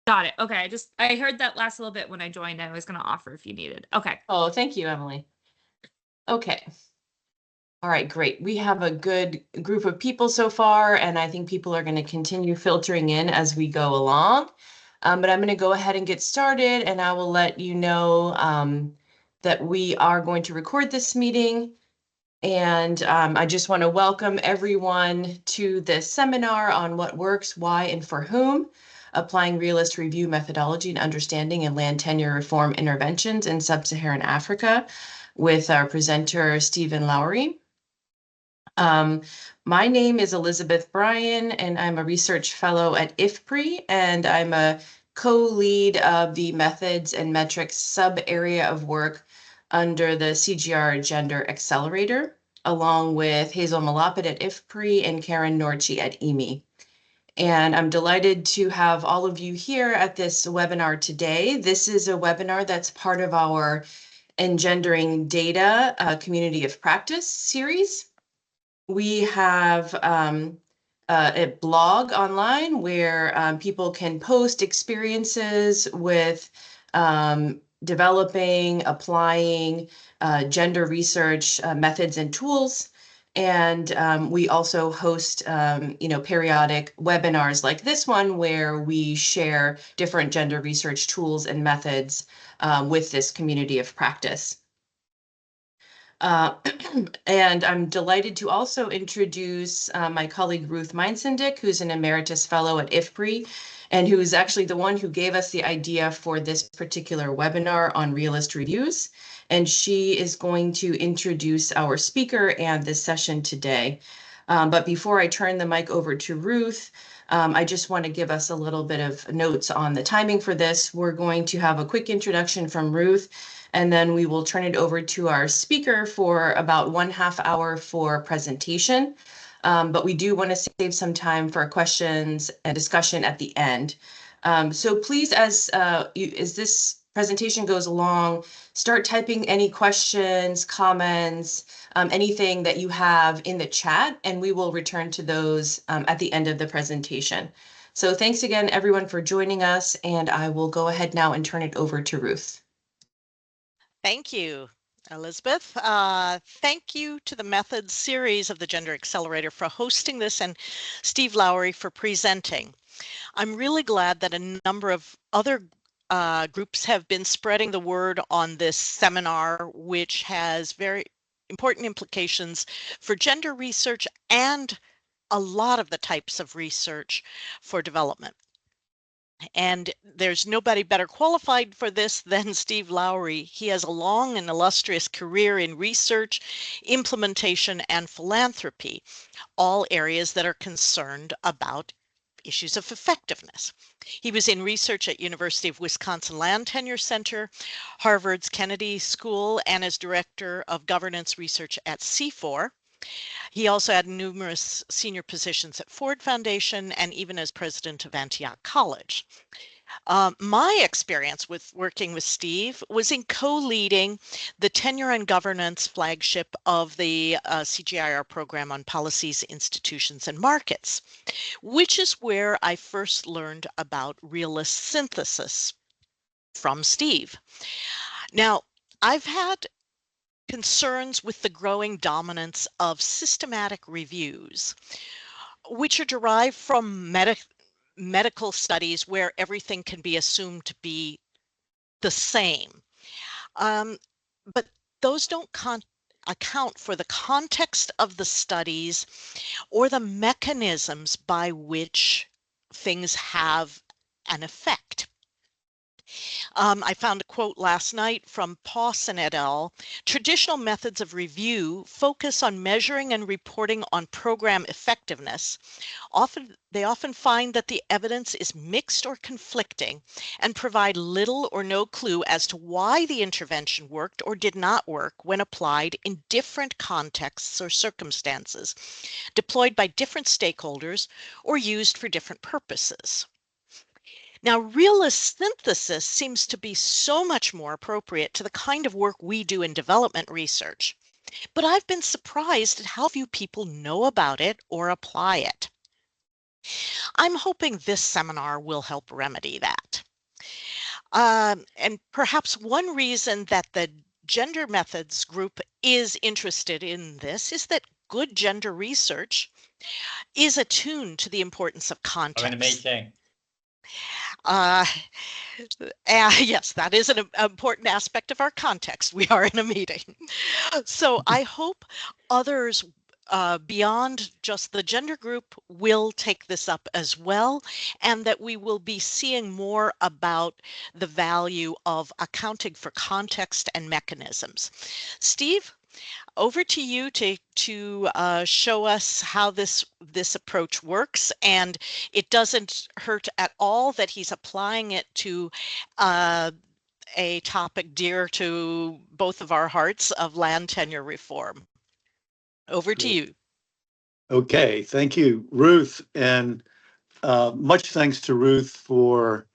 Got it. Okay. I heard that last little bit when I joined. I was going to offer if you needed. Okay. Oh, thank you, Emily. Okay. All right, great. We have a good group of people so far, and I think people are going to continue filtering in as we go along. But I'm going to go ahead and get started, and I will let you know that we are going to record this meeting. And I just want to welcome everyone to this seminar on what works, why, and for whom, applying realist review methodology and understanding in land tenure reform interventions in Sub-Saharan Africa with our presenter, Stephen Lawry. My name is Elizabeth Bryan, and I'm a research fellow at IFPRI, and I'm a co-lead of the methods and metrics sub-area of work under the CGR Gender Accelerator, along with Hazel Malapit at IFPRI and Karen Norchi at EMI. And I'm delighted to have all of you here at this webinar today. This is a webinar that's part of our EnGendering Data Community of Practice series. We have a blog online where people can post experiences with developing, applying gender research methods and tools. And we also host, periodic webinars like this one where we share different gender research tools and methods with this community of practice. And I'm delighted to also introduce my colleague Ruth Meinsendick, who's an emeritus fellow at IFPRI, and who is actually the one who gave us the idea for this particular webinar on realist reviews. And she is going to introduce our speaker and this session today. But before I turn the mic over to Ruth, I just want to give us a little bit of notes on the timing for this. We're going to have a quick introduction from Ruth, and then we will turn it over to our speaker for about 1/2 hour for presentation. But we do want to save some time for questions and discussion at the end. So please, as this presentation goes along, start typing any questions, comments, anything that you have in the chat, and we will return to those at the end of the presentation. So thanks again, everyone, for joining us, and I will go ahead now and turn it over to Ruth. Thank you, Elizabeth. Thank you to the Methods series of the Gender Accelerator for hosting this, and Steve Lawry for presenting. I'm really glad that a number of other groups have been spreading the word on this seminar, which has very important implications for gender research and a lot of the types of research for development. And there's nobody better qualified for this than Steve Lawry. He has a long and illustrious career in research, implementation, and philanthropy, all areas that are concerned about issues of effectiveness. He was in research at University of Wisconsin Land Tenure Center, Harvard's Kennedy School, and as director of governance research at CIFOR. He also had numerous senior positions at Ford Foundation and even as president of Antioch College. My experience with working with Steve was in co-leading the tenure and governance flagship of the CGIAR program on policies, institutions, and markets, which is where I first learned about realist synthesis from Steve. Now, I've had concerns with the growing dominance of systematic reviews, which are derived from medical studies where everything can be assumed to be the same. But those don't account for the context of the studies or the mechanisms by which things have an effect. I found a quote last night from Pawson et al. Traditional methods of review focus on measuring and reporting on program effectiveness. They often find that the evidence is mixed or conflicting and provide little or no clue as to why the intervention worked or did not work when applied in different contexts or circumstances, deployed by different stakeholders, or used for different purposes. Now, realist synthesis seems to be so much more appropriate to the kind of work we do in development research, but I've been surprised at how few people know about it or apply it. I'm hoping this seminar will help remedy that. And perhaps one reason that the Gender Methods group is interested in this is that good gender research is attuned to the importance of context. I'm in a meeting. Yes, that is an important aspect of our context. We are in a meeting. So I hope others beyond just the gender group will take this up as well, and that we will be seeing more about the value of accounting for context and mechanisms. Steve, over to you to show us how this approach works, and it doesn't hurt at all that he's applying it to a topic dear to both of our hearts of land tenure reform. Over to you. Okay, thank you, Ruth, and much thanks to Ruth for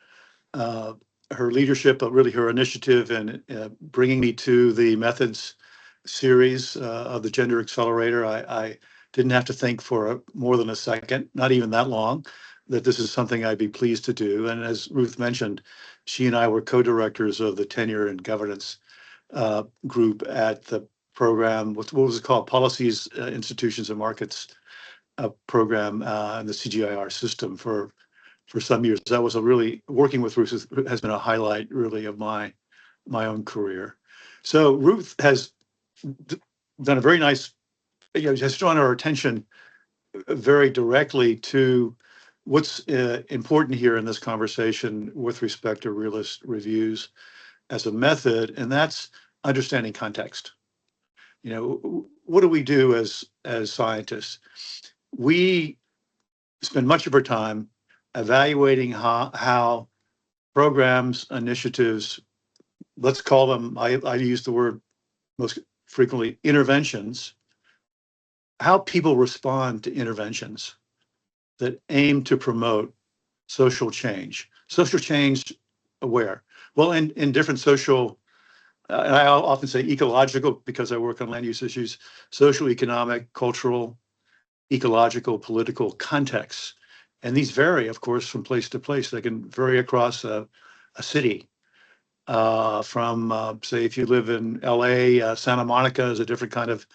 her leadership, but really her initiative in bringing me to the methods series of the Gender Accelerator. I didn't have to think for more than a second, not even that long, that this is something I'd be pleased to do. And as Ruth mentioned, she and I were co-directors of the Tenure and Governance group at the program, what was it called? Policies, Institutions and Markets program in the CGIAR system for some years. That was a really, working with Ruth has been a highlight really of my own career. So Ruth has done a very nice, has drawn our attention very directly to what's important here in this conversation with respect to realist reviews as a method, and that's understanding context. What do we do as scientists? We spend much of our time evaluating how programs, initiatives, let's call them, I use the word most frequently, interventions, how people respond to interventions that aim to promote social change. Social change where? Well, in different social, and I often say ecological because I work on land use issues, social, economic, cultural, ecological, political contexts. And these vary, of course, from place to place. They can vary across a city. From, say, if you live in LA, Santa Monica is a different kind of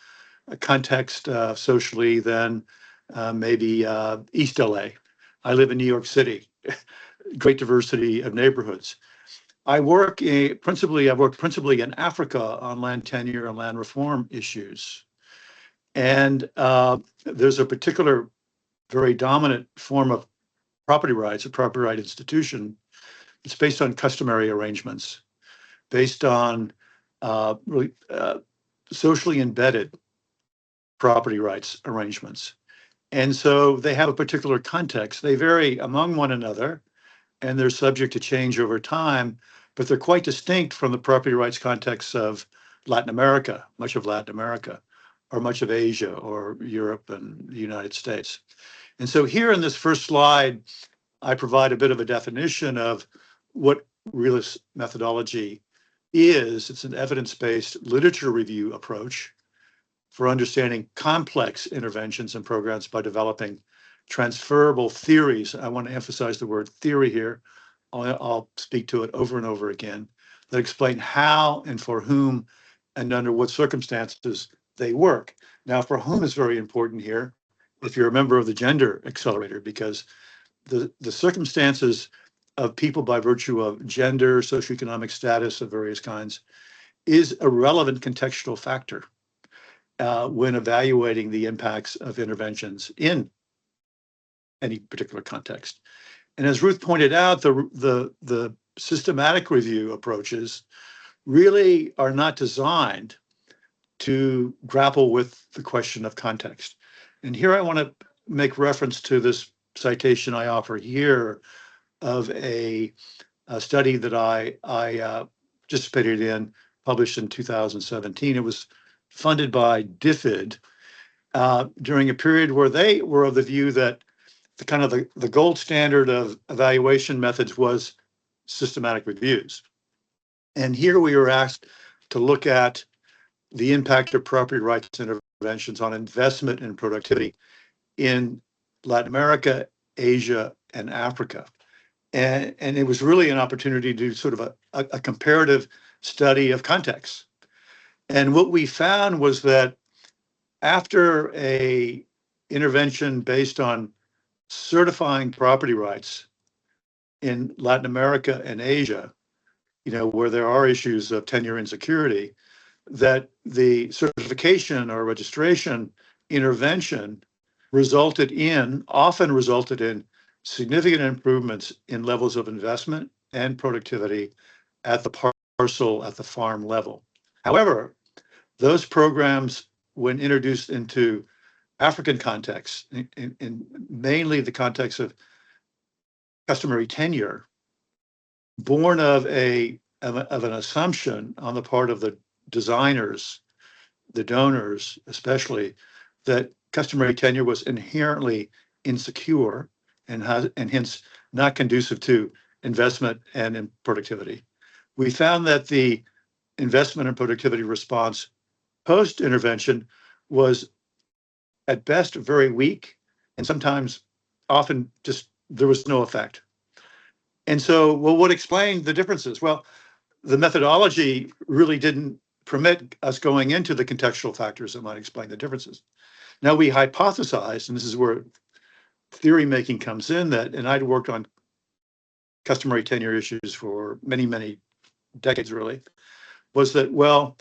context socially than maybe East LA. I live in New York City, great diversity of neighborhoods. I've worked principally in Africa on land tenure and land reform issues. And there's a particular very dominant form of property rights, a property right institution. It's based on customary arrangements, based on really socially embedded property rights arrangements. And so they have a particular context. They vary among one another, and they're subject to change over time, but they're quite distinct from the property rights contexts of Latin America, much of Latin America, or much of Asia, or Europe and the United States. And so here in this first slide, I provide a bit of a definition of what realist methodology is. It's an evidence-based literature review approach for understanding complex interventions and programs by developing transferable theories. I want to emphasize the word theory here. I'll speak to it over and over again, that explain how and for whom and under what circumstances they work. Now, for whom is very important here, if you're a member of the Gender Accelerator, because the circumstances of people by virtue of gender, socioeconomic status of various kinds is a relevant contextual factor when evaluating the impacts of interventions in any particular context. And as Ruth pointed out, the systematic review approaches really are not designed to grapple with the question of context. And here I want to make reference to this citation I offer here of a study that I participated in, published in 2017. It was funded by DFID during a period where they were of the view that the gold standard of evaluation methods was systematic reviews. And here we were asked to look at the impact of property rights interventions on investment and productivity in Latin America Asia, and Africa. And it was really an opportunity to do sort of a comparative study of context. And what we found was that after a intervention based on certifying property rights in Latin America and Asia, where there are issues of tenure insecurity, that the certification or registration intervention often resulted in significant improvements in levels of investment and productivity at the parcel, at the farm level. However, those programs, when introduced into African contexts, in mainly the context of customary tenure, born of an assumption on the part of the designers, the donors especially, that customary tenure was inherently insecure and hence not conducive to investment and in productivity. We found that the investment and productivity response post-intervention was at best very weak, and sometimes often just there was no effect. And so, well, what explained the differences? Well, the methodology really didn't permit us going into the contextual factors that might explain the differences. Now we hypothesized, and this is where theory making comes in, and I'd worked on customary tenure issues for many, many decades really, was that, well,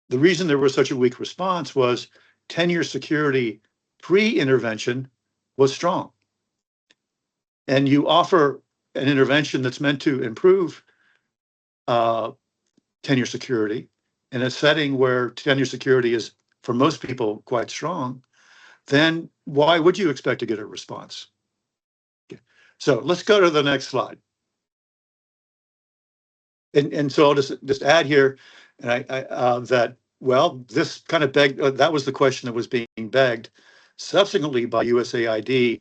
the reason there was such a weak response was tenure security pre-intervention was strong. And you offer an intervention that's meant to improve tenure security in a setting where tenure security is, for most people, quite strong, then why would you expect to get a response? Okay. So let's go to the next slide. And so I'll just add here, and that, well, this kind of begged, that was the question that was being begged subsequently by USAID,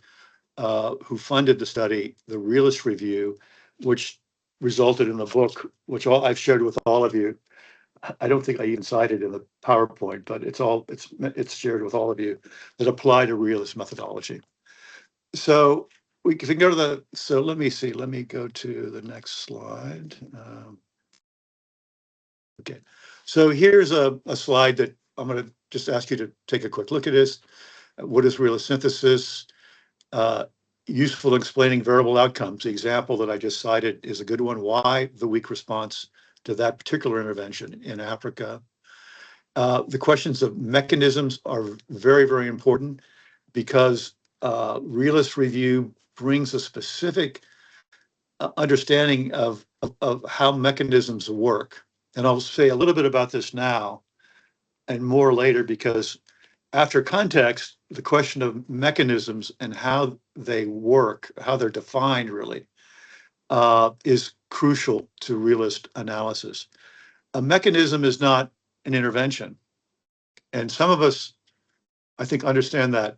who funded the study, the Realist review, which resulted in the book, which I've shared with all of you. I don't think I even cited in the PowerPoint, but it's shared with all of you, that apply to Realist methodology. So we can go to let me go to the next slide. Okay, so here's a slide that I'm going to just ask you to take a quick look at this. What is Realist synthesis? Useful in explaining variable outcomes. The example that I just cited is a good one. Why the weak response to that particular intervention in Africa? The questions of mechanisms are very, very important because Realist review brings a specific understanding of how mechanisms work. And I'll say a little bit about this now and more later, because after context, the question of mechanisms and how they work, how they're defined really, is crucial to Realist analysis. A mechanism is not an intervention. And some of us, I think, understand that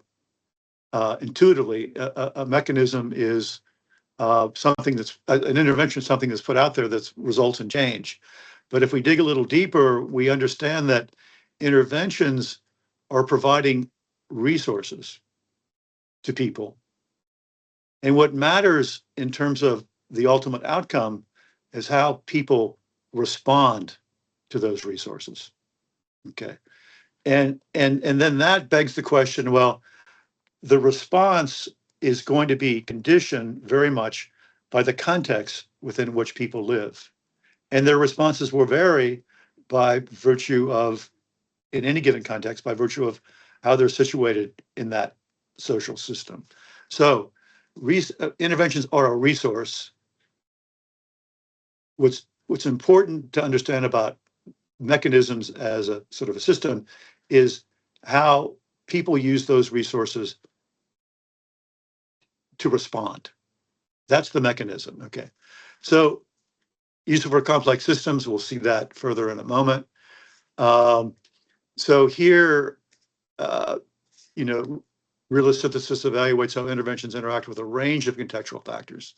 intuitively. A mechanism is something that's, an intervention is something that's put out there that results in change. But if we dig a little deeper, we understand that interventions are providing resources to people. And what matters in terms of the ultimate outcome is how people respond to those resources. Okay. And then that begs the question, well, the response is going to be conditioned very much by the context within which people live. And their responses will vary by virtue of, in any given context, by virtue of how they're situated in that social system. So interventions are a resource. What's important to understand about mechanisms as a sort of a system is how people use those resources to respond. That's the mechanism. Okay. So useful for complex systems, we'll see that further in a moment. So here, Realist synthesis evaluates how interventions interact with a range of contextual factors.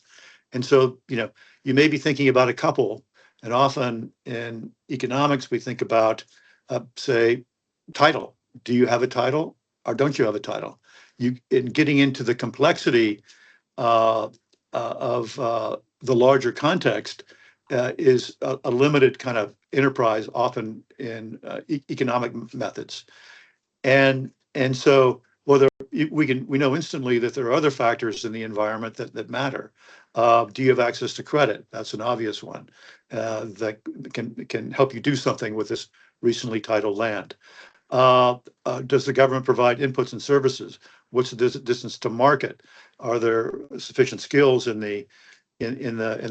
And so, you may be thinking about a couple, and often in economics, we think about, say, title. Do you have a title or don't you have a title? in getting into the complexity of the larger context is a limited kind of enterprise, often in economic methods. And so, well, we know instantly that there are other factors in the environment that matter. Do you have access to credit? That's an obvious one that can help you do something with this recently titled land. Does the government provide inputs and services? What's the distance to market? Are there sufficient skills in the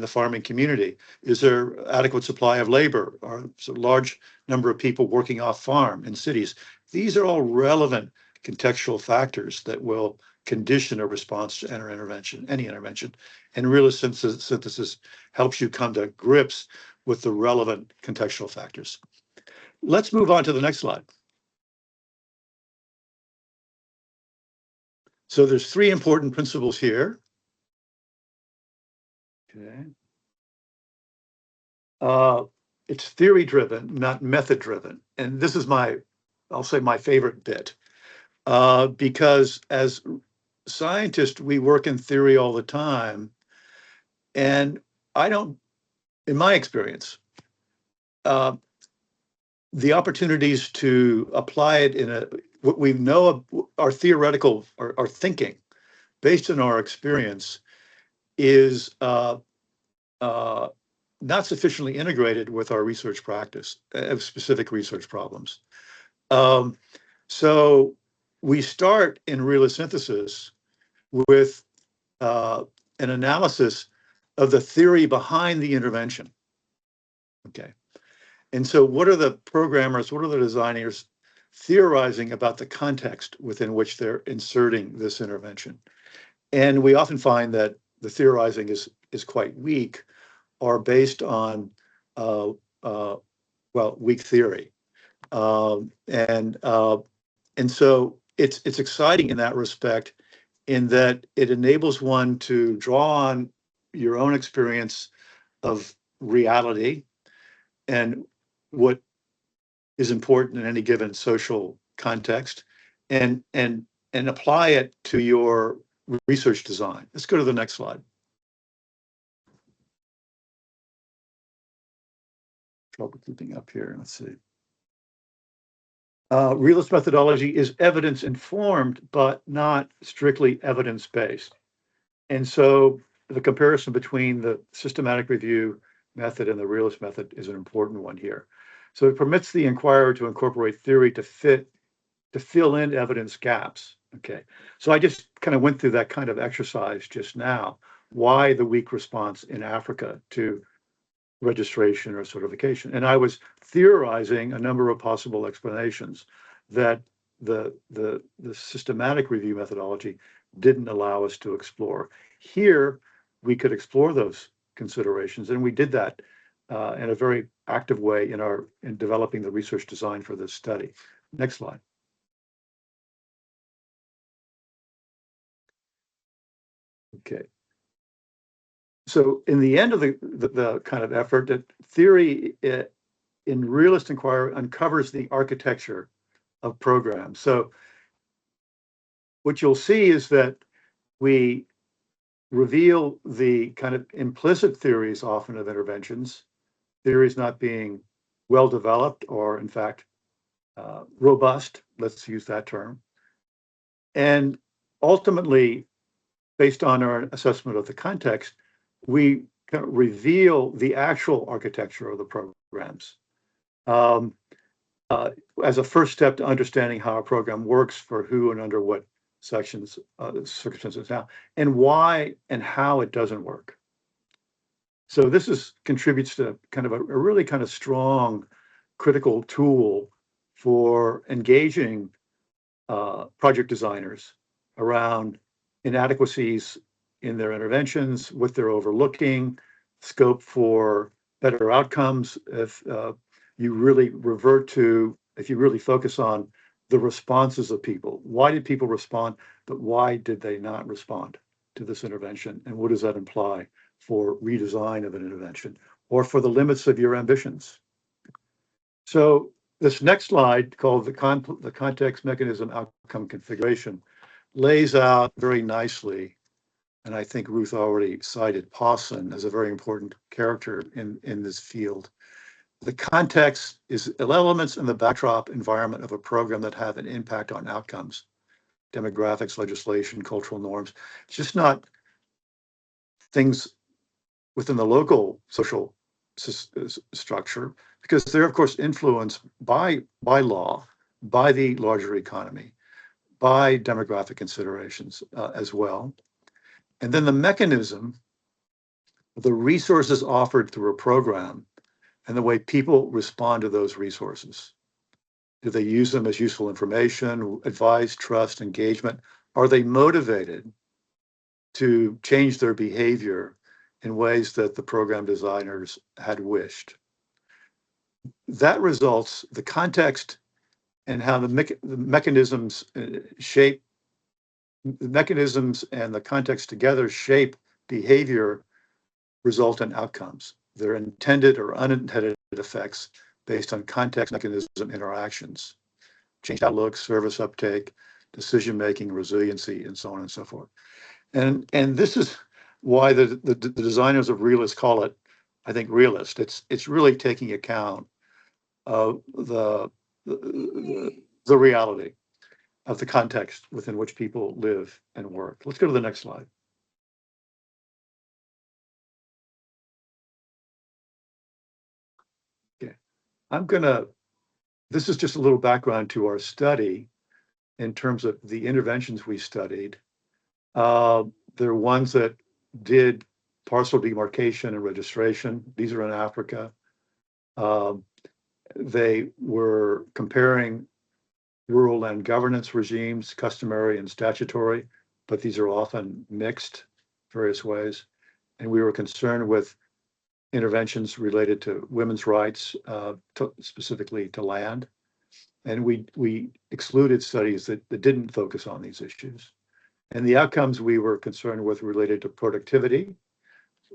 farming community? Is there adequate supply of labor? Are a large number of people working off farm in cities? These are all relevant contextual factors that will condition a response to any intervention. And realist synthesis helps you come to grips with the relevant contextual factors. Let's move on to the next slide. So there's three important principles here. Okay. It's theory driven, not method driven. And this is I'll say my favorite bit, because as scientists, we work in theory all the time. And in my experience, the opportunities to apply it in what we know of our theoretical, our thinking based on our experience is not sufficiently integrated with our research practice of specific research problems. So we start in realist synthesis with an analysis of the theory behind the intervention. Okay. And so what are the programmers, what are the designers theorizing about the context within which they're inserting this intervention? And we often find that the theorizing is quite weak or based on, weak theory. And so it's exciting in that respect, in that it enables one to draw on your own experience of reality and what is important in any given social context, and apply it to your research design. Let's go to the next slide. Trouble keeping up here. Let's see. Realist methodology is evidence informed, but not strictly evidence based. And so the comparison between the systematic review method and the realist method is an important one here. So it permits the inquirer to incorporate theory to fill in evidence gaps. Okay, so I just kind of went through that kind of exercise just now. Why the weak response in Africa to registration or certification? And I was theorizing a number of possible explanations that the systematic review methodology didn't allow us to explore. Here, we could explore those considerations, and we did that in a very active way in developing the research design for this study. Next slide. Okay. So in the end of the kind of effort, that theory in realist inquiry uncovers the architecture of programs. So what you'll see is that we reveal the kind of implicit theories often of interventions, theories not being well developed or in fact robust, let's use that term. And ultimately, based on our assessment of the context, we kind of reveal the actual architecture of the programs as a first step to understanding how a program works for who and under what circumstances now, and why and how it doesn't work. So this contributes to kind of a really kind of strong critical tool for engaging project designers around inadequacies in their interventions, what they're overlooking, scope for better outcomes. If you really focus on the responses of people. Why did people respond, but why did they not respond to this intervention? And what does that imply for redesign of an intervention or for the limits of your ambitions? So this next slide, called the context mechanism outcome configuration, lays out very nicely, and I think Ruth already cited Pawson as a very important character in this field. The context is elements in the backdrop environment of a program that have an impact on outcomes, demographics, legislation, cultural norms. It's just not things within the local social structure, because they're of course influenced by law, by the larger economy, by demographic considerations as well. And then the mechanism, the resources offered through a program, and the way people respond to those resources. Do they use them as useful information, advice, trust, engagement? Are they motivated to change their behavior in ways that the program designers had wished? That results, the context and how the mechanisms shape, the mechanisms and the context together shape behavior, result in outcomes. They're intended or unintended effects based on context, mechanism, interactions, changed outlook, service uptake, decision-making, resiliency, and so on and so forth. And this is why the designers of Realist call it, I think, Realist. It's really taking account of the reality of the context within which people live and work. Let's go to the next slide. Okay, this is just a little background to our study in terms of the interventions we studied. They're ones that did parcel demarcation and registration. These are in Africa. They were comparing rural land governance regimes, customary and statutory, but these are often mixed various ways. And we were concerned with interventions related to women's rights, specifically to land. And we excluded studies that didn't focus on these issues. And the outcomes we were concerned with related to productivity,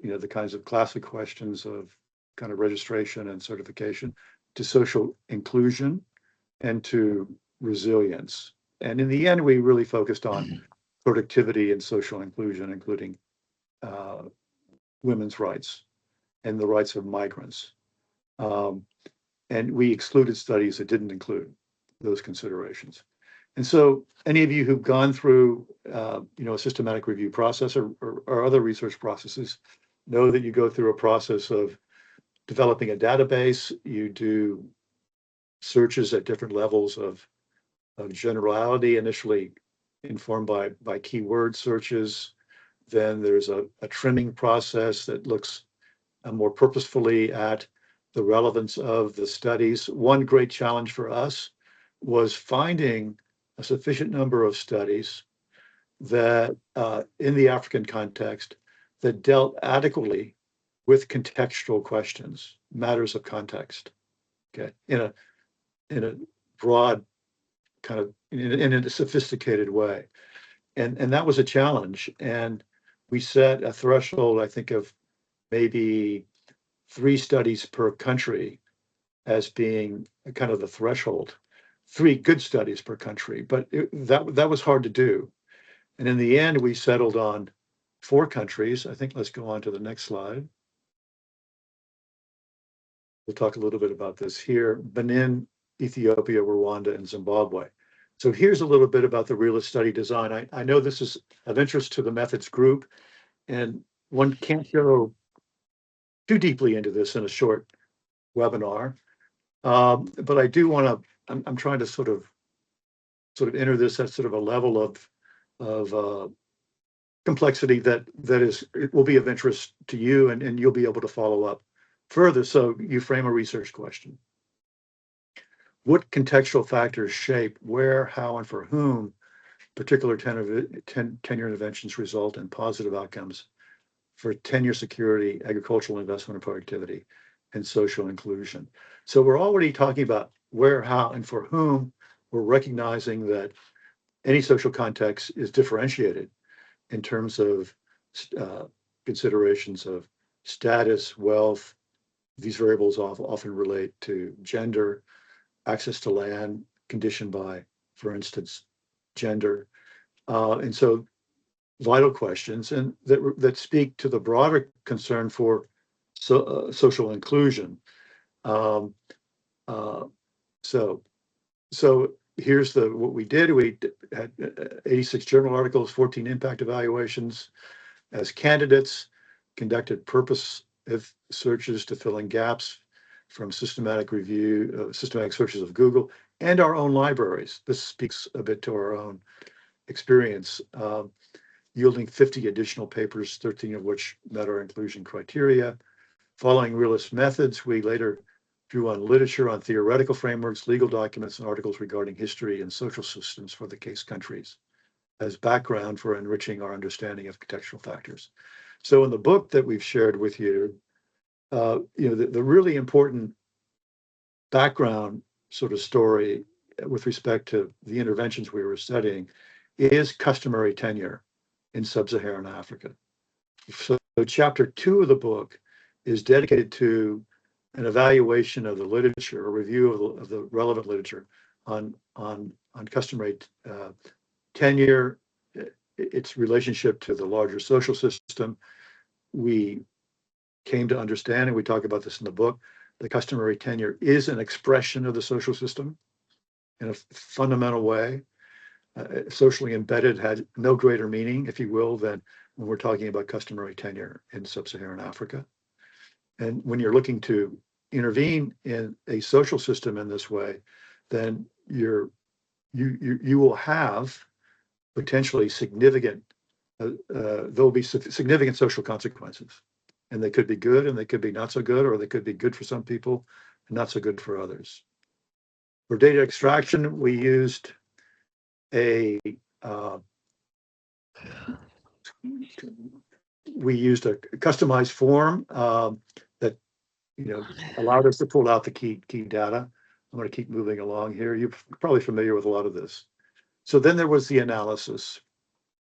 the kinds of classic questions of kind of registration and certification, to social inclusion, and to resilience. And in the end, we really focused on productivity and social inclusion, including women's rights and the rights of migrants. And we excluded studies that didn't include those considerations. And so any of you who've gone through a systematic review process or other research processes know that you go through a process of developing a database. You do searches at different levels of generality, initially informed by keyword searches. Then there's a trimming process that looks more purposefully at the relevance of the studies. One great challenge for us was finding a sufficient number of studies that in the African context that dealt adequately with contextual questions, matters of context, okay, in a broad kind of, in a sophisticated way. And that was a challenge. And we set a threshold, I think, of maybe 3 studies per country as being kind of the threshold, 3 good studies per country, but that was hard to do. And in the end, we settled on 4 countries. I think let's go on to the next slide. We'll talk a little bit about this here: Benin, Ethiopia, Rwanda, and Zimbabwe. So here's a little bit about the Realist study design. I know this is of interest to the methods group, and one can't go too deeply into this in a short webinar. But I do want to, I'm trying to sort of enter this at sort of a level of complexity that it will be of interest to you, and you'll be able to follow up further. So you frame a research question. What contextual factors shape where, how, and for whom particular tenure interventions result in positive outcomes for tenure security, agricultural investment and productivity, and social inclusion? So we're already talking about where, how, and for whom. We're recognizing that any social context is differentiated in terms of considerations of status, wealth. These variables often relate to gender, access to land, conditioned by, for instance, gender, And so vital questions and that speak to the broader concern for social inclusion. Um, uh, so here's what we did. We had 86 journal articles, 14 impact evaluations as candidates, conducted purposive searches to fill in gaps from systematic review, systematic searches of Google and our own libraries. This speaks a bit to our own experience, yielding 50 additional papers, 13 of which met our inclusion criteria. Following realist methods, we later drew on literature on theoretical frameworks, legal documents, and articles regarding history and social systems for the case countries as background for enriching our understanding of contextual factors. So in the book that we've shared with you, the really important background sort of story with respect to the interventions we were studying is customary tenure in Sub-Saharan Africa. So chapter 2 of the book is dedicated to an evaluation of the literature, a review of the relevant literature on customary tenure, its relationship to the larger social system. We came to understand, and we talk about this in the book, the customary tenure is an expression of the social system in a fundamental way. Socially embedded had no greater meaning, if you will, than when we're talking about customary tenure in Sub-Saharan Africa. And when you're looking to intervene in a social system in this way, then you will have potentially significant, there'll be significant social consequences. And they could be good and they could be not so good, or they could be good for some people and not so good for others. For data extraction, we used a customized form that allowed us to pull out the key data. I'm going to keep moving along here. You're probably familiar with a lot of this. So then there was the analysis.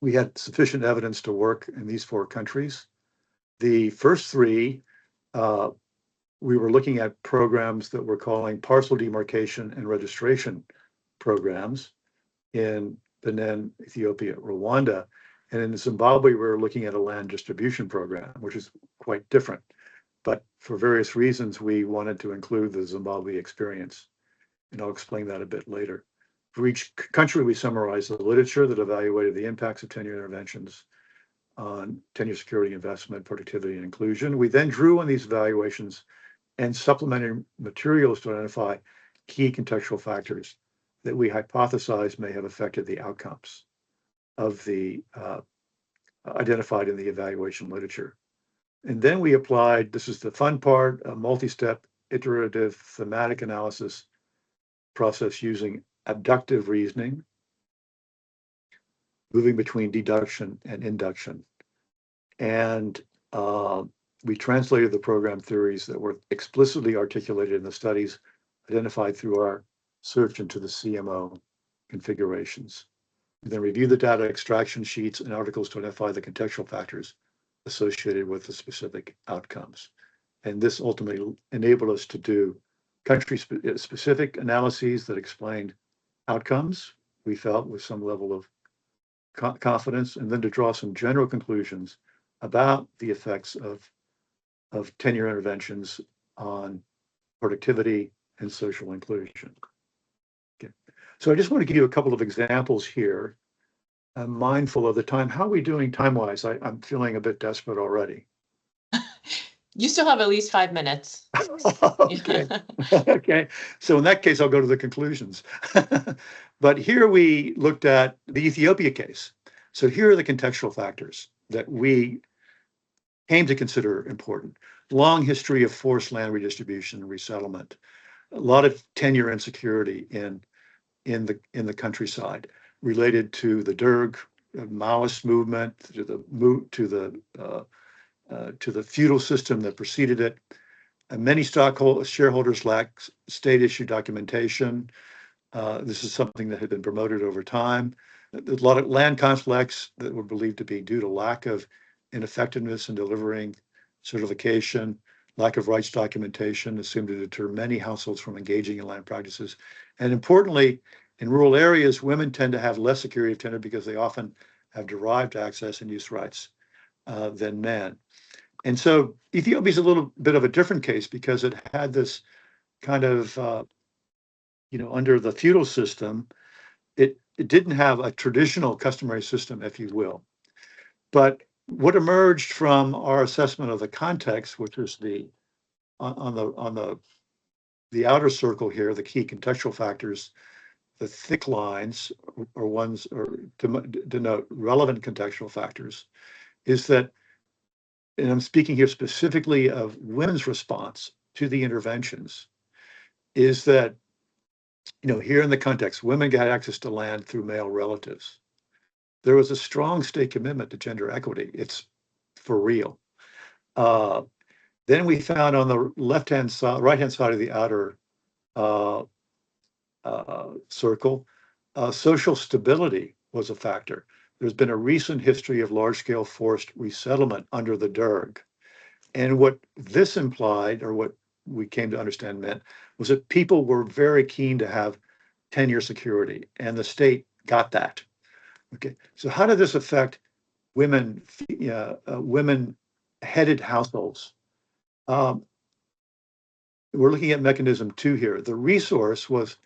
We had sufficient evidence to work in these 4 countries. The first 3, we were looking at programs that we're calling parcel demarcation and registration programs in Benin, Ethiopia, Rwanda. And in Zimbabwe, we were looking at a land distribution program, which is quite different. But for various reasons, we wanted to include the Zimbabwe experience. And I'll explain that a bit later. For each country, we summarized the literature that evaluated the impacts of tenure interventions on tenure security, investment, productivity, and inclusion. We then drew on these evaluations and supplemented materials to identify key contextual factors that we hypothesize may have affected the outcomes of the identified in the evaluation literature. And then we applied, this is the fun part, a multi-step iterative thematic analysis process using abductive reasoning, moving between deduction and induction. And we translated the program theories that were explicitly articulated in the studies identified through our search into the CMO configurations. We then reviewed the data extraction sheets and articles to identify the contextual factors associated with the specific outcomes. And this ultimately enabled us to do country-specific analyses that explained outcomes, we felt, with some level of confidence, and then to draw some general conclusions about the effects of tenure interventions on productivity and social inclusion. Okay. So I just want to give you a couple of examples here. I'm mindful of the time. How are we doing time-wise? I'm feeling a bit desperate already. You still have at least 5 minutes. Okay. Okay. So in that case, I'll go to the conclusions. But here we looked at the Ethiopia case. So here are the contextual factors that we came to consider important. Long history of forced land redistribution and resettlement. A lot of tenure insecurity in the countryside related to the Derg Maoist movement, to the feudal system that preceded it. And many shareholders lack state-issued documentation. This is something that had been promoted over time. There's a lot of land conflicts that were believed to be due to lack of ineffectiveness in delivering certification, lack of rights documentation assumed to deter many households from engaging in land practices. And importantly, In rural areas, women tend to have less security of tenure because they often have derived access and use rights than men. And so Ethiopia is a little bit of a different case because it had this kind of, under the feudal system, it didn't have a traditional customary system, if you will. But what emerged from our assessment of the context, which is on the outer circle here, the key contextual factors, the thick lines or ones or denote relevant contextual factors, is that, and I'm speaking here specifically of women's response to the interventions, is that, here in the context, women got access to land through male relatives. There was a strong state commitment to gender equity. It's for real. Then we found on the right-hand side of the outer circle, social stability was a factor. There's been a recent history of large-scale forced resettlement under the Derg. And what this implied, or what we came to understand meant, was that people were very keen to have tenure security, and the state got that. Okay, so how did this affect women-headed households? We're looking at mechanism 2 here. The resource was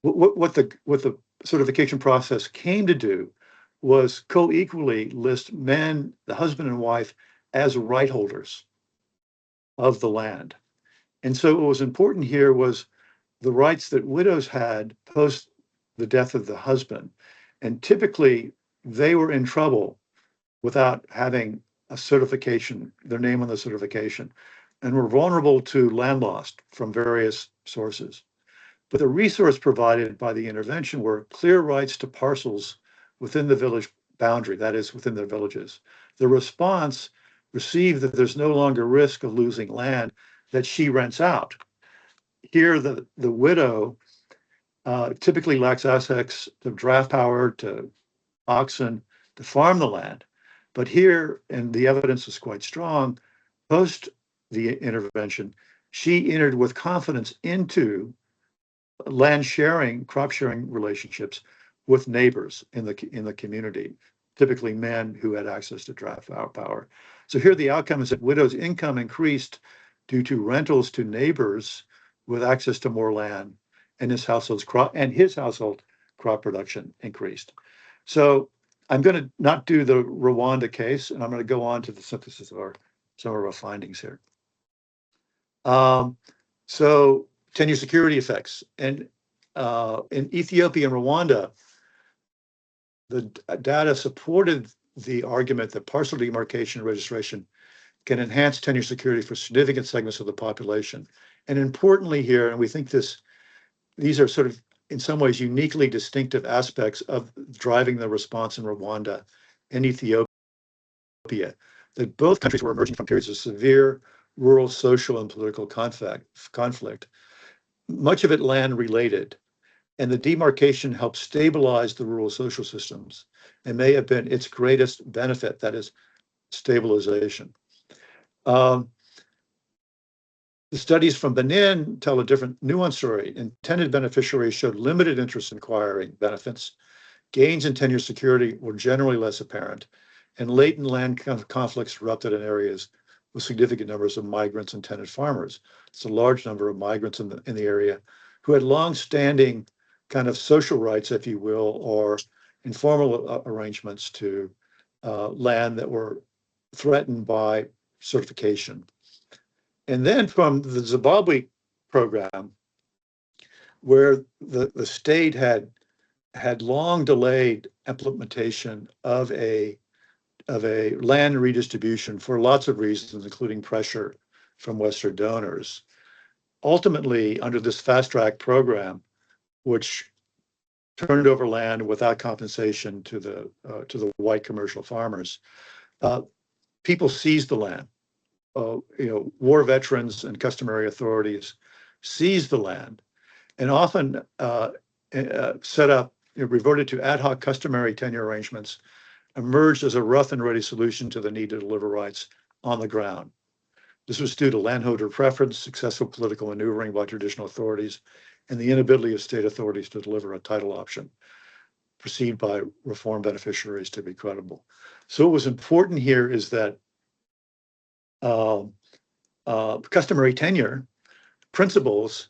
what the certification process came to do was co-equally list men, the husband and wife, as right holders of the land. And so what was important here was the rights that widows had post the death of the husband. And typically they were in trouble without having a certification, their name on the certification, and were vulnerable to land loss from various sources. But the resource provided by the intervention were clear rights to parcels within the village boundary, that is, within their villages. The response received that there's no longer risk of losing land that she rents out. Here, the widow typically lacks access to draft power, to oxen, to farm the land. But here, and the evidence is quite strong, post the intervention, she entered with confidence into land sharing, crop sharing relationships with neighbors in the community, typically men who had access to draft power. So here the outcome is that widows' income increased due to rentals to neighbors with access to more land, and his household crop production increased. So I'm going to not do the Rwanda case, and I'm going to go on to the synthesis of some of our findings here. So tenure security effects. And in Ethiopia and Rwanda, the data supported the argument that parcel demarcation and registration can enhance tenure security for significant segments of the population. And importantly here, and we think these are sort of in some ways uniquely distinctive aspects of driving the response in Rwanda and Ethiopia, that both countries were emerging from periods of severe rural, social, and political conflict, much of it land related. And the demarcation helped stabilize the rural social systems and may have been its greatest benefit, that is stabilization. The studies from Benin tell a different nuanced story. Intended beneficiaries showed limited interest in acquiring benefits. Gains in tenure security were generally less apparent, and latent land conflicts erupted in areas with significant numbers of migrants and tenant farmers. It's a large number of migrants in the area who had long-standing kind of social rights, if you will, or informal arrangements to land that were threatened by certification. And then from the Zimbabwe program, where the state had long delayed implementation of a land redistribution for lots of reasons, including pressure from Western donors. Ultimately, under this fast track program, which turned over land without compensation to the white commercial farmers, people seized the land. War veterans and customary authorities seized the land, and often reverted to ad hoc customary tenure arrangements, emerged as a rough and ready solution to the need to deliver rights on the ground. This was due to landholder preference, successful political maneuvering by traditional authorities, and the inability of state authorities to deliver a title option perceived by reform beneficiaries to be credible. So what was important here is that customary tenure principles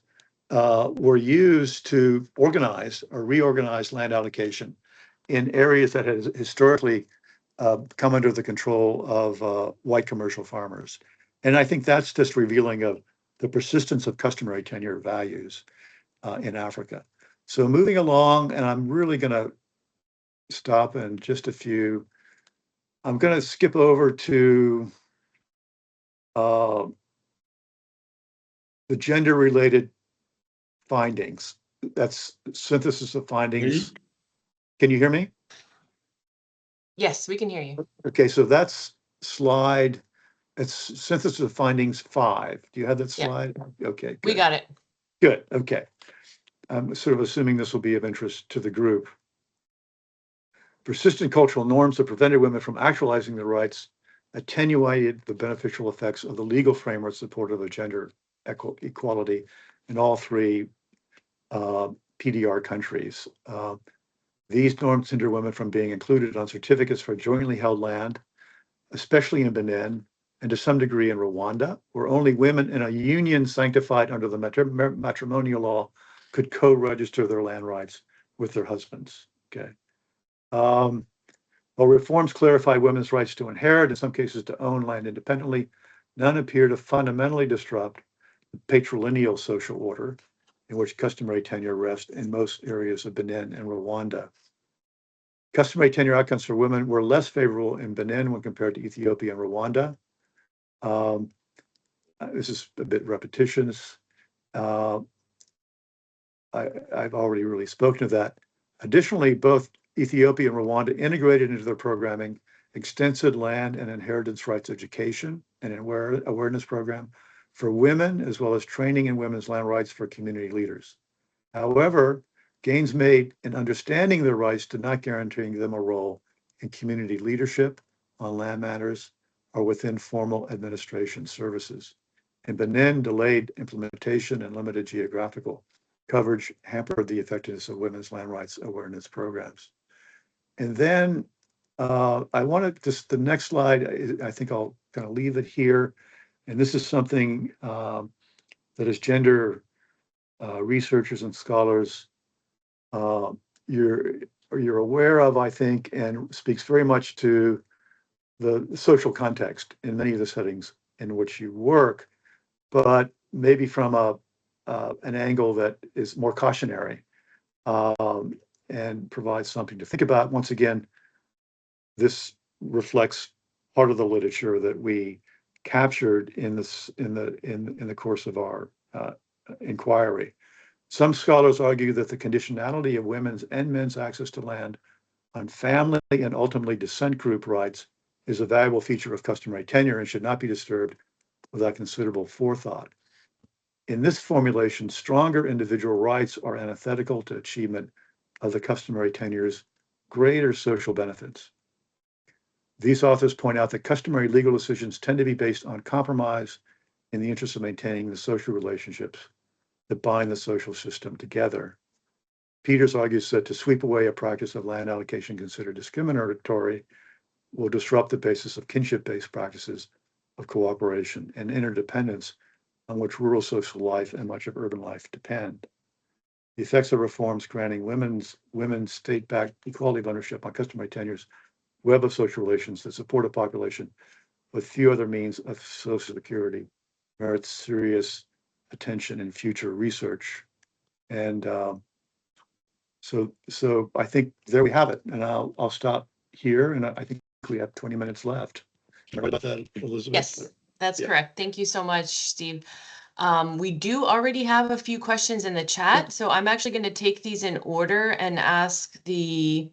were used to organize or reorganize land allocation in areas that had historically come under the control of white commercial farmers. And I think that's just revealing of the persistence of customary tenure values in Africa. So moving along, and I'm really going to stop in just a few. I'm going to skip over to the gender-related findings. That's synthesis of findings. Can you hear me? Yes, we can hear you. Okay, so that's slide, it's synthesis of findings 5. Do you have that slide? Yeah. Okay, good. We got it. Good, okay. I'm sort of assuming this will be of interest to the group. Persistent cultural norms that prevented women from actualizing their rights attenuated the beneficial effects of the legal framework supportive of gender equality in all 3 PDR countries. These norms hinder women from being included on certificates for jointly held land, especially in Benin and to some degree in Rwanda, where only women in a union sanctified under the matrimonial law could co-register their land rights with their husbands. Okay. While reforms clarify women's rights to inherit, in some cases to own land independently, none appear to fundamentally disrupt the patrilineal social order in which customary tenure rests in most areas of Benin and Rwanda. Customary tenure outcomes for women were less favorable in Benin when compared to Ethiopia and Rwanda. This is a bit repetitious. I've already really spoken of that. Additionally, both Ethiopia and Rwanda integrated into their programming extensive land and inheritance rights education and awareness program for women, as well as training in women's land rights for community leaders. However, gains made in understanding their rights did not guarantee them a role in community leadership on land matters or within formal administration services. In Benin, delayed implementation and limited geographical coverage hampered the effectiveness of women's land rights awareness programs. And then I want to just, the next slide, I think I'll kind of leave it here. And this is something that as gender researchers and scholars, you're aware of, I think, and speaks very much to the social context in many of the settings in which you work, but maybe from an angle that is more cautionary and provides something to think about. Once again, this reflects part of the literature that we captured in the course of our inquiry. Some scholars argue that the conditionality of women's and men's access to land on family and ultimately descent group rights is a valuable feature of customary tenure and should not be disturbed without considerable forethought. In this formulation, stronger individual rights are antithetical to achievement of the customary tenure's greater social benefits. These authors point out that customary legal decisions tend to be based on compromise in the interest of maintaining the social relationships that bind the social system together. Peters argues that to sweep away a practice of land allocation considered discriminatory will disrupt the basis of kinship-based practices of cooperation and interdependence on which rural social life and much of urban life depend. The effects of reforms granting women's state-backed equality of ownership on customary tenure's web of social relations that support a population with few other means of social security merits serious attention in future research. And so I think there we have it. And I'll stop here. And I think we have 20 minutes left. Right about that, Elizabeth? Yes, that's correct. Thank you so much, Steve. We do already have a few questions in the chat, so I'm actually going to take these in order and ask the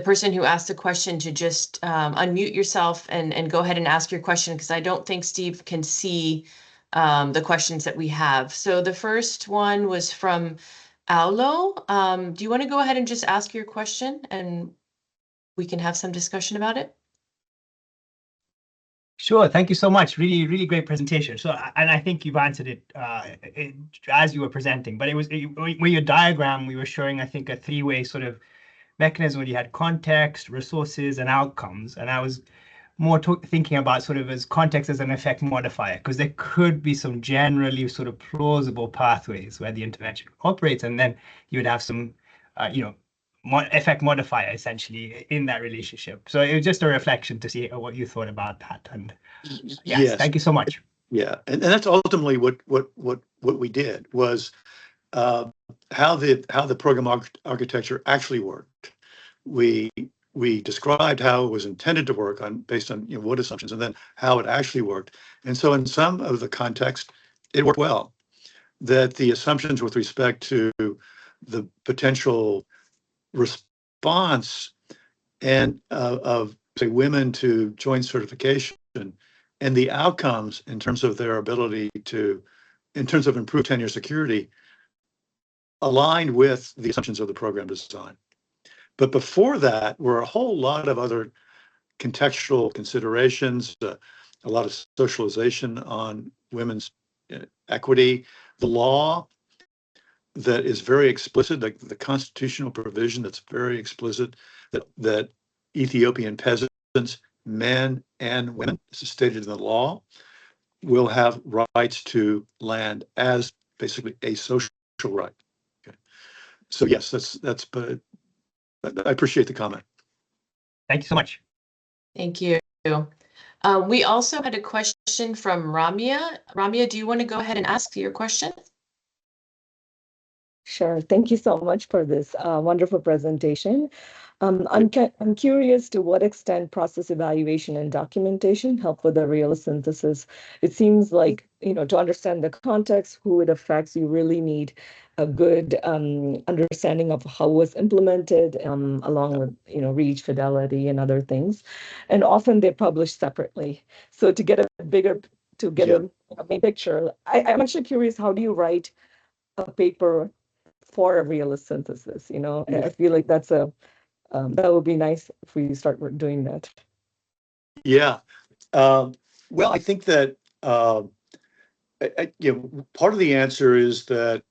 person who asked the question to just unmute yourself and go ahead and ask your question, because I don't think Steve can see the questions that we have. So the first one was from Aulo. Do you want to go ahead and just ask your question and we can have some discussion about it? Sure. Thank you so much. Really, really great presentation. So, and I think you've answered it, as you were presenting, but with your diagram, we were showing, I think, a three-way sort of mechanism where you had context, resources, and outcomes. And I was more thinking about sort of as context as an effect modifier, because there could be some generally sort of plausible pathways where the intervention operates, and then you would have some, effect modifier essentially in that relationship. So it was just a reflection to see what you thought about that. And yes, thank you so much. Yeah, and that's ultimately what we did was how the program architecture actually worked. We described how it was intended to work based on what assumptions, and then how it actually worked. And so in some of the context, it worked well. That the assumptions with respect to the potential response and of say women to joint certification and the outcomes in terms of their ability to, in terms of improved tenure security, aligned with the assumptions of the program design. But before that were a whole lot of other contextual considerations, a lot of socialization on women's equity, the law that is very explicit, like the constitutional provision that's very explicit, that Ethiopian peasants, men and women, this is stated in the law, will have rights to land as basically a social right. Okay. So yes, but I appreciate the comment. Thank you so much. Thank you. We also had a question from Ramya. Ramya, do you want to go ahead and ask your question? Sure. Thank you so much for this wonderful presentation. I'm curious to what extent process evaluation and documentation help with the realist synthesis. It seems like, to understand the context, who it affects, you really need a good understanding of how it was implemented, along with, reach, fidelity, and other things. And often they're published separately. So to get a picture, I'm actually curious, how do you write a paper for a realist synthesis? I feel like that's that would be nice if we start doing that. Yeah. Well, I think that part of the answer is that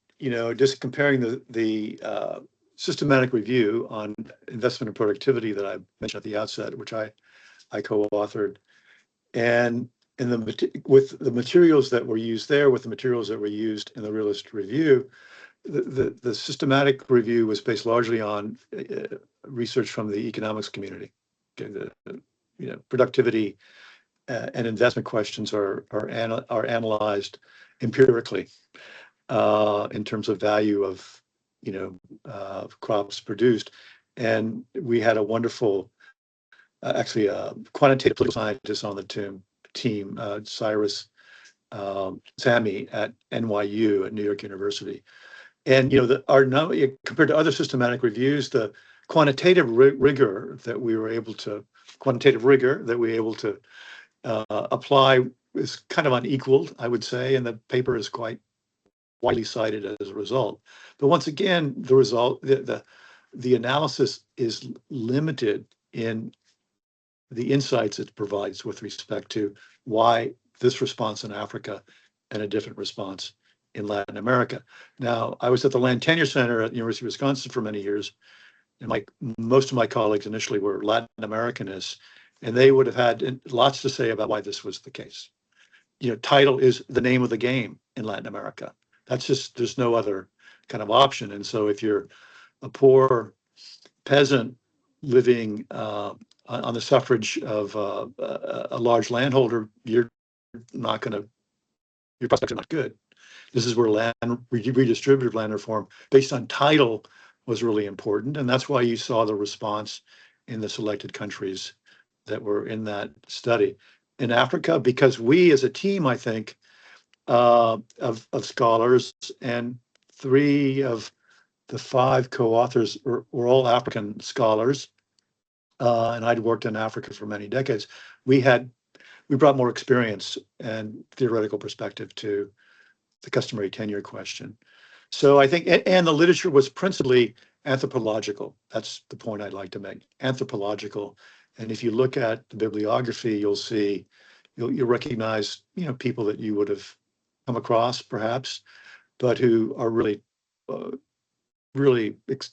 just comparing the systematic review on investment and productivity that I mentioned at the outset, which I co-authored, and with the materials that were used there, with the materials that were used in the realist review. The systematic review was based largely on research from the economics community. Okay, productivity and investment questions are analyzed empirically in terms of value of crops produced, and we had a wonderful, actually a quantitative political scientist on the team, Cyrus Sammy at NYU at New York University. And compared to other systematic reviews, the quantitative rigor that we were able to apply is kind of unequaled, I would say, and the paper is quite widely cited as a result. But once again, the result, the analysis is limited in the insights it provides with respect to why this response in Africa and a different response in Latin America. Now, I was at the Land Tenure Center at the University of Wisconsin for many years, and most of my colleagues initially were Latin Americanists, and they would have had lots to say about why this was the case. Title is the name of the game in Latin America. That's just, there's no other kind of option. And so if you're a poor peasant living on the suffrage of a large landholder, your prospects are not good. This is where redistributive land reform based on title was really important. And that's why you saw the response in the selected countries that were in that study. In Africa, because we as a team, I think, of scholars, and 3 of the 5 co-authors were all African scholars, and I'd worked in Africa for many decades. We brought more experience and theoretical perspective to the customary tenure question. So I think, and the literature was principally anthropological. That's the point I'd like to make, anthropological. And if you look at the bibliography, you'll see, you'll recognize, people that you would have come across perhaps, but who are really,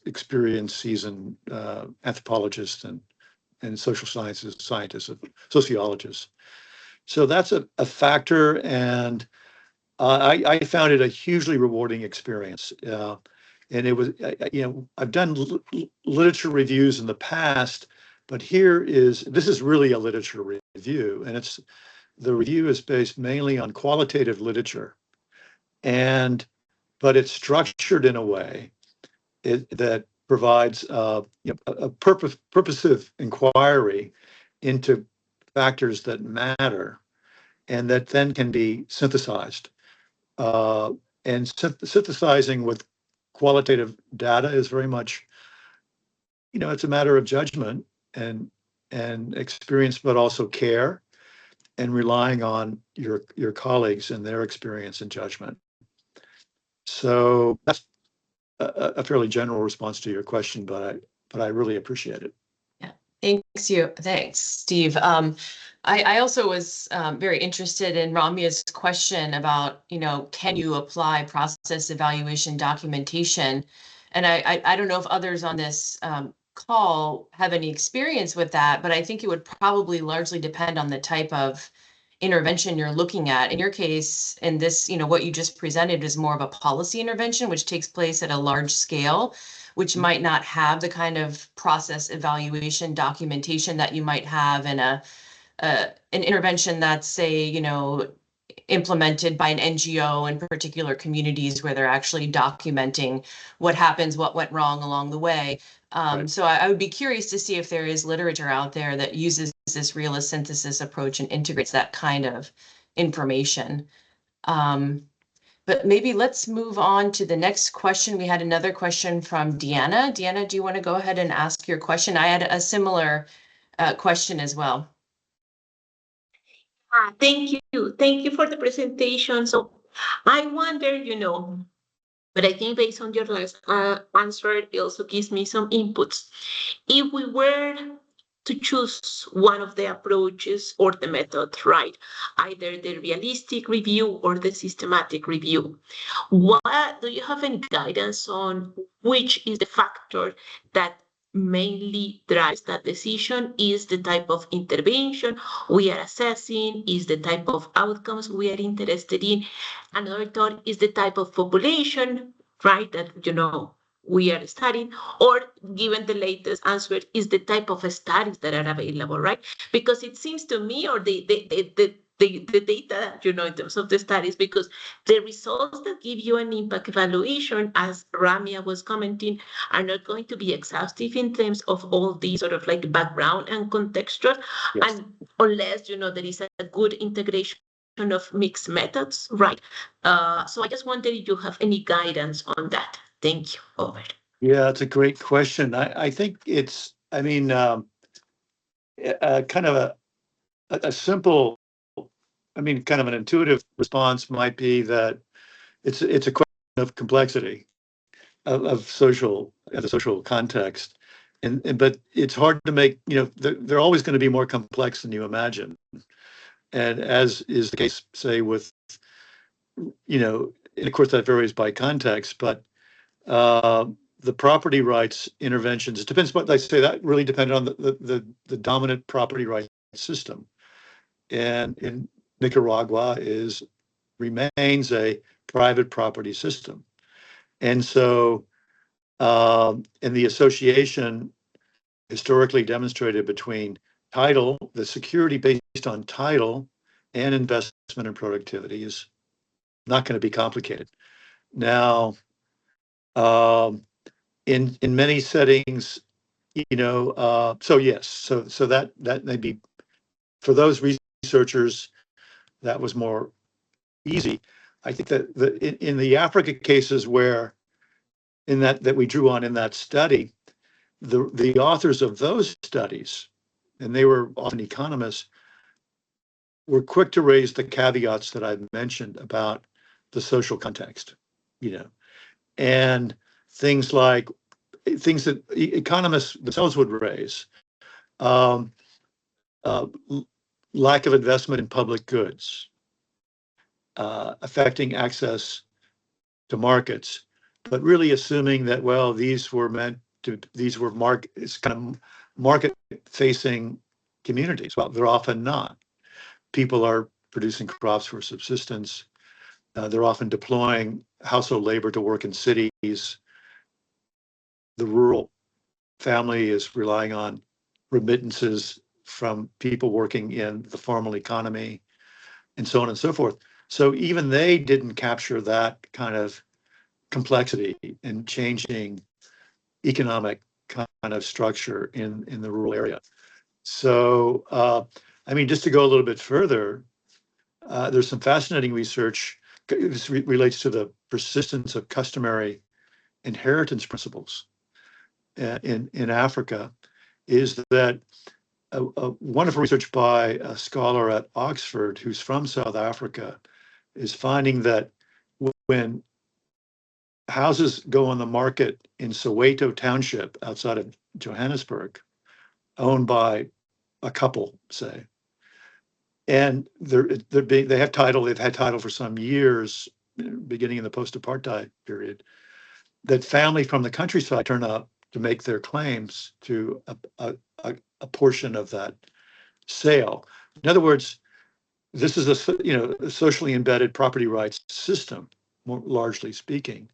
experienced, seasoned anthropologists and social sciences scientists, sociologists. So that's a factor, and I found it a hugely rewarding experience. And it was, I've done literature reviews in the past, but this is really a literature review, and the review is based mainly on qualitative literature, but it's structured in a way that provides a purposive inquiry into factors that matter, and that then can be synthesized. And synthesizing with qualitative data is very much, it's a matter of judgment and experience, but also care, and relying on your colleagues and their experience and judgment. So that's a fairly general response to your question, but I really appreciate it. Yeah, thanks, Steve. I also was very interested in Ramia's question about, can you apply process evaluation documentation? And I don't know if others on this call have any experience with that, but I think it would probably largely depend on the type of intervention you're looking at. In your case, in this, what you just presented is more of a policy intervention, which takes place at a large scale, which might not have the kind of process evaluation documentation that you might have in an intervention that's, say, implemented by an NGO in particular communities where they're actually documenting what happens, what went wrong along the way. Right. So I would be curious to see if there is literature out there that uses this realist synthesis approach and integrates that kind of information. But maybe let's move on to the next question. We had another question from Deanna. Deanna, do you want to go ahead and ask your question? I had a similar question as well. Thank you. Thank you for the presentation. So I wonder, but I think based on your last answer, it also gives me some inputs. If we were to choose one of the approaches or the method, right, either the realistic review or the systematic review, do you have any guidance on which is the factor that mainly drives that decision? Is the type of intervention we are assessing, is the type of outcomes we are interested in? Another thought is the type of population, right, that we are studying, or given the latest answer, is the type of studies that are available, right? Because it seems to me, or the data, in terms of the studies, because the results that give you an impact evaluation, as Ramia was commenting, are not going to be exhaustive in terms of all these sort of like background and contextual, Yes. and unless, there is a good integration of mixed methods, right? So I just wonder if you have any guidance on that. Thank you. Over. Yeah, it's a great question. I think it's, kind of a simple, kind of an intuitive response might be that it's a question of complexity of the social context, but it's hard to make, they're always going to be more complex than you imagine, and as is the case, say, with, and of course that varies by context, but the property rights interventions, it depends, but I say that really depended on the dominant property rights system. And in Nicaragua remains a private property system. And so in the association historically demonstrated between title, the security based on title and investment and productivity is not going to be complicated. Now, in many settings, so yes, so that may be, for those researchers, that was more easy. I think that in the Africa cases where that we drew on in that study, the authors of those studies, and they were often economists, were quick to raise the caveats that I mentioned about the social context, and things that economists themselves would raise. lack of investment in public goods, affecting access to markets, but really assuming that, well, these were it's kind of market-facing communities. Well, they're often not. People are producing crops for subsistence. They're often deploying household labor to work in cities. The rural family is relying on remittances from people working in the formal economy, and so on and so forth. So even they didn't capture that kind of complexity in changing economic kind of structure in the rural area. So, I mean, just to go a little bit further, there's some fascinating research. This relates to the persistence of customary inheritance principles in Africa, is that a wonderful research by a scholar at Oxford who's from South Africa is finding that when houses go on the market in Soweto Township outside of Johannesburg, owned by a couple, say, and they have title, they've had title for some years, beginning in the post-apartheid period, that family from the countryside turn up to make their claims to a portion of that sale. In other words, this is a socially embedded property rights system, more largely speaking.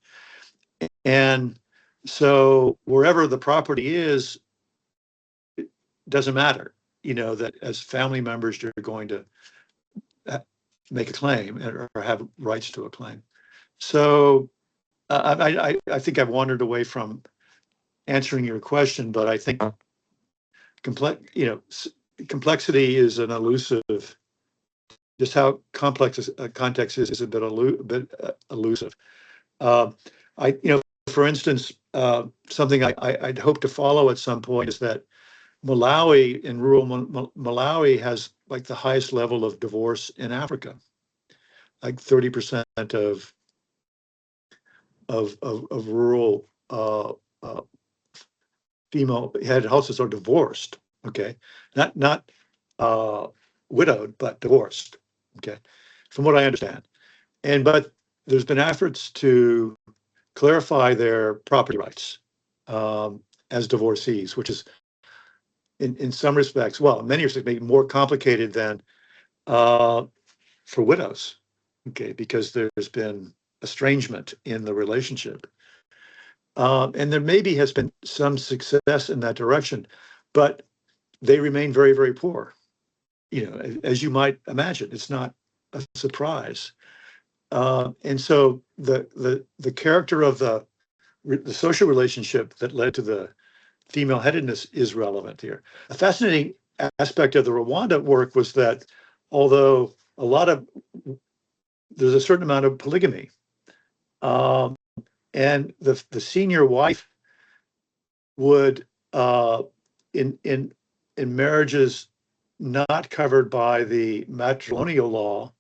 And so wherever the property is, it doesn't matter, that as family members, you're going to make a claim or have rights to a claim. So I think I've wandered away from answering your question, but I think complexity is an elusive. Just how complex a context is a bit elusive. For instance, something I'd hope to follow at some point is that Malawi, in rural Malawi, has like the highest level of divorce in Africa. Like 30% of rural female head houses are divorced. Okay, not widowed, but divorced. Okay, from what I understand, but there's been efforts to clarify their property rights as divorcees, which is in some respects, well, in many respects, maybe more complicated than for widows. Okay, because there's been estrangement in the relationship. And there maybe has been some success in that direction, but they remain very, very poor. As you might imagine, it's not a surprise. And so the character of the social relationship that led to the female headedness is relevant here. A fascinating aspect of the Rwanda work was that although there's a certain amount of polygamy, and the senior wife would in marriages not covered by the matrimonial law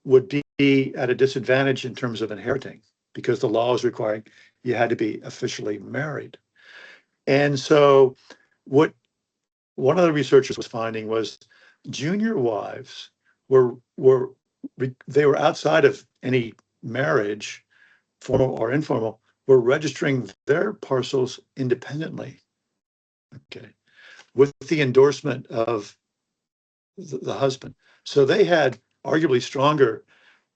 would be at a disadvantage in terms of inheriting, because the law is requiring you had to be officially married. And so what one of the researchers was finding was junior wives were outside of any marriage, formal or informal, were registering their parcels independently, okay, with the endorsement of the husband. So they had arguably stronger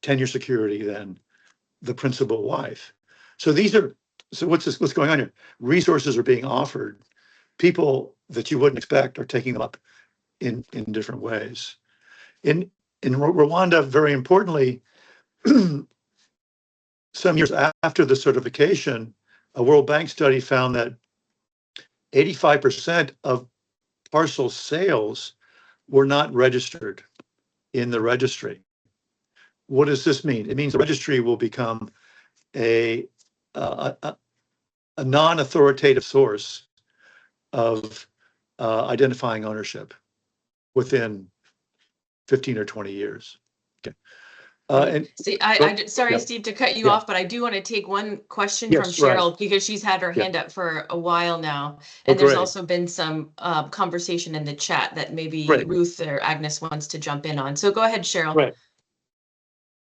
tenure security than the principal wife. So what's going on here? Resources are being offered. People that you wouldn't expect are taking them up in different ways. In Rwanda, very importantly, some years after the certification, a World Bank study found that 85% of parcel sales were not registered in the registry. What does this mean? It means the registry will become a non-authoritative source of identifying ownership within 15 or 20 years. Okay. And See, sorry, yeah, Steve, to cut you yeah. off, but I do want to take one question from Yes, right. Cheryl because she's had her Yeah. hand up for a while now. Oh, And there's great. also been some conversation in the chat that maybe Great. Ruth or Agnes wants to jump in on. So go ahead, Cheryl. Right.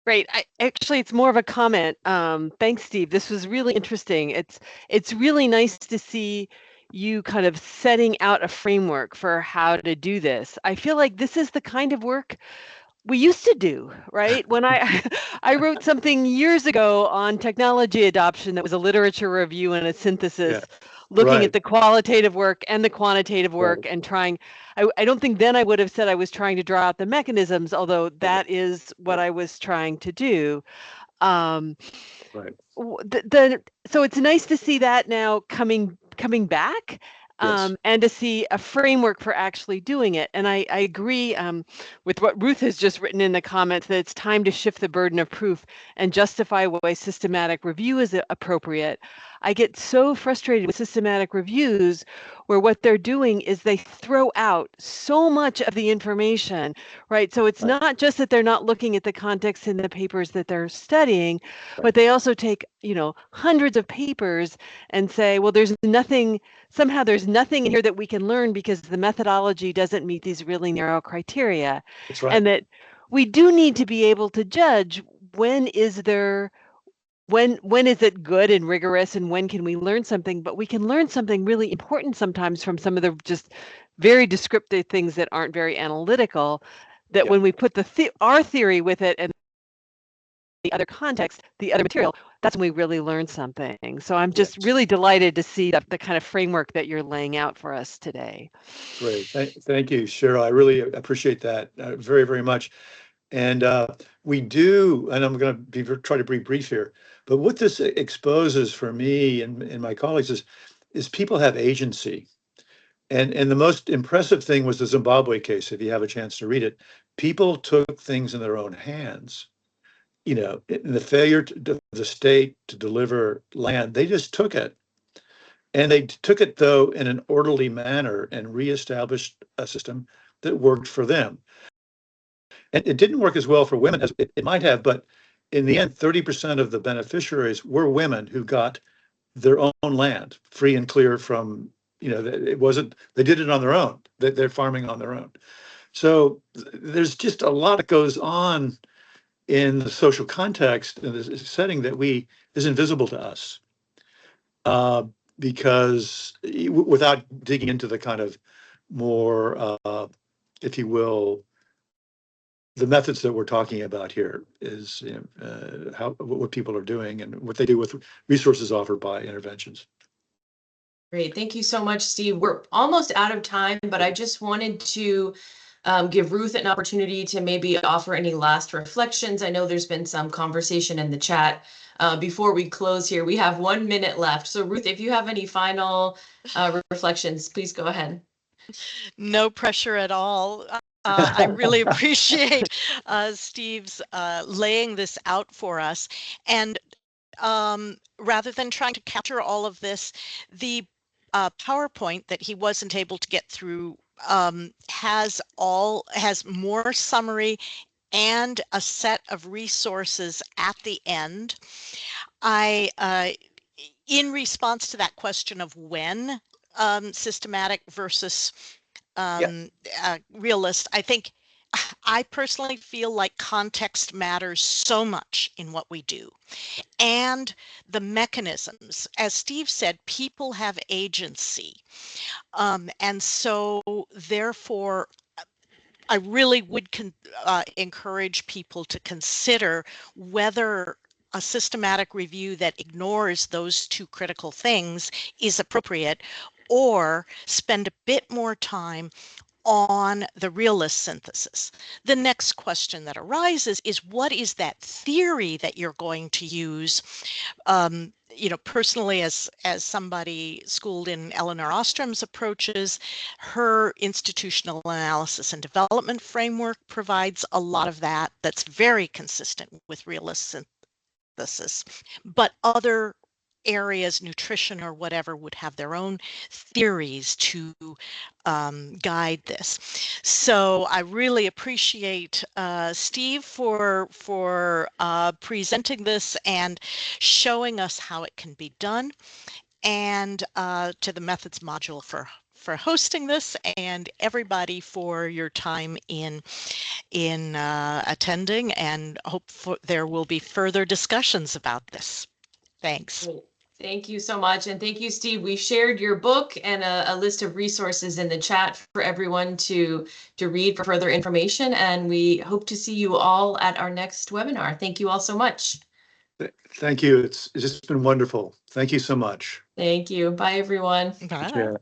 Great. Actually, it's more of a comment. Thanks, Steve. This was really interesting. It's really nice to see you kind of setting out a framework for how to do this. I feel like this is the kind of work we used to do, right? When I wrote something years ago on technology adoption that was a literature review and a synthesis, looking Right. at the qualitative work and the quantitative work Right. and trying, I don't think then I would have said I was trying to draw out the mechanisms, although that is what I was trying to do. Right. So it's nice to see that now coming back. Yes. And to see a framework for actually doing it. And I agree with what Ruth has just written in the comments, that it's time to shift the burden of proof and justify why systematic review is appropriate. I get so frustrated with systematic reviews where what they're doing is they throw out so much of the information, right? So it's Right. not just that they're not looking at the context in the papers that they're studying, but they also take, hundreds of papers and say, well, somehow there's nothing in here that we can learn because the methodology doesn't meet these really narrow criteria. That's right. And that we do need to be able to judge when is it good and rigorous and when can we learn something, but we can learn something really important sometimes from some of the just very descriptive things that aren't very analytical, that when we put our theory with it and the other context, the other material, that's when we really learn something. So I'm just really delighted to see the kind of framework that you're laying out for us today. Great. Thank you, Cheryl. I really appreciate that very, very much. And we do, and I'm going to try to be brief here, but what this exposes for me and my colleagues is people have agency. And the most impressive thing was the Zimbabwe case, if you have a chance to read it. People took things in their own hands. In the failure of the state to deliver land, they just took it. And they took it, though, in an orderly manner and reestablished a system that worked for them. And it didn't work as well for women as it might have, but in the end, 30% of the beneficiaries were women who got their own land, free and clear from, it wasn't, they did it on their own, they're farming on their own. So there's just a lot that goes on in the social context, in this setting that is invisible to us. Because without digging into the kind of more, if you will, the methods that we're talking about here is what people are doing and what they do with resources offered by interventions. Great. Thank you so much, Steve. We're almost out of time, but I just wanted to give Ruth an opportunity to maybe offer any last reflections. I know there's been some conversation in the chat. Before we close here, we have 1 minute left. So Ruth, if you have any final reflections, please go ahead. No pressure at all. I really appreciate Steve's laying this out for us. And rather than trying to capture all of this, the PowerPoint that he wasn't able to get through has more summary and a set of resources at the end. In response to that question of when systematic versus realist, I personally feel like context matters so much in what we do. And the mechanisms, as Steve said, people have agency. And so therefore, I really would encourage people to consider whether a systematic review that ignores those two critical things is appropriate, or spend a bit more time on the realist synthesis. The next question that arises is, what is that theory that you're going to use? Personally, as somebody schooled in Eleanor Ostrom's approaches, her institutional analysis and development framework provides a lot of that's very consistent with realist synthesis. But other areas, nutrition or whatever, would have their own theories to guide this. So I really appreciate Steve for presenting this and showing us how it can be done, and to the methods module for hosting this, and everybody for your time in attending, and hope there will be further discussions about this. Thanks. Thank you so much. And thank you, Steve. We shared your book and a list of resources in the chat for everyone to read for further information. And we hope to see you all at our next webinar. Thank you all so much. Thank you. It's just been wonderful. Thank you so much. Thank you. Bye, everyone. Bye. Yeah.